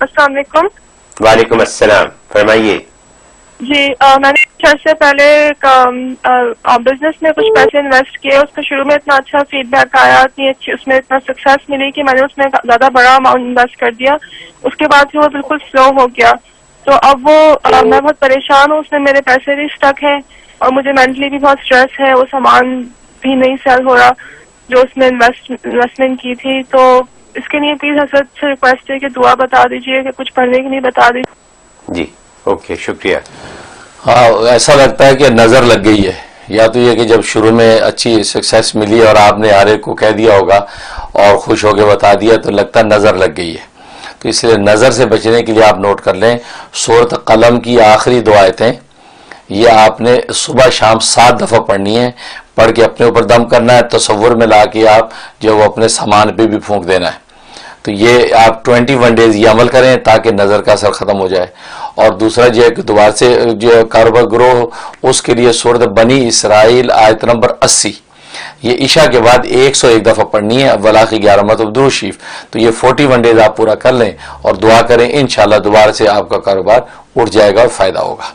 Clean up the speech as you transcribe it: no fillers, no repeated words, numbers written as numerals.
السلام علیکم. وعلیکم السلام، فرمائیے. جی میں نے کچھ عرصے پہلے بزنس میں کچھ پیسے انویسٹ کیے. اس کا شروع میں اتنا اچھا فیڈ بیک آیا، اتنی اچھی اس میں اتنا سکسیس ملی کہ میں نے اس میں زیادہ بڑا اماؤنٹ انویسٹ کر دیا. اس کے بعد پھر وہ بالکل سلو ہو گیا. تو اب وہ میں بہت پریشان ہوں. اس میں میرے پیسے بھی اسٹک ہیں اور مجھے مینٹلی بھی بہت اسٹریس ہے. وہ سامان بھی نہیں سیل ہو رہا جو اس میں انویسٹمنٹ کی تھی. تو اس کے لیے پلیز حضرت سے ریکویسٹ ہے کہ دعا بتا دیجیے، کہ کچھ پڑھنے کے لیے بتا دیجیے. جی اوکے، شکریہ. ہاں ایسا لگتا ہے کہ نظر لگ گئی ہے، یا تو یہ کہ جب شروع میں اچھی سکسیس ملی اور آپ نے ہر ایک کو کہہ دیا ہوگا اور خوش ہو کے بتا دیا تو لگتا ہے نظر لگ گئی ہے. تو اس لیے نظر سے بچنے کے لیے آپ نوٹ کر لیں سورۃ قلم کی آخری 2 آیتیں یہ آپ نے صبح شام 7 دفعہ پڑھنی ہے. پڑھ کے اپنے اوپر دم کرنا ہے، تصور میں لا کے آپ جو وہ اپنے سامان پہ بھی پھونک دینا ہے. تو یہ آپ 21 ڈیز یہ عمل کریں تاکہ نظر کا اثر ختم ہو جائے. اور دوسرا جو ہے کہ دوبارہ سے جو کاروبار گرو ہو اس کے لیے سورۃ بنی اسرائیل آیت نمبر 80 یہ عشاء کے بعد 101 دفعہ پڑھنی ہے، ولاخی 11 مرتبہ درود شریف. تو یہ 41 ڈیز آپ پورا کر لیں اور دعا کریں، انشاءاللہ دوبارہ سے آپ کا کاروبار اٹھ جائے گا اور فائدہ ہوگا.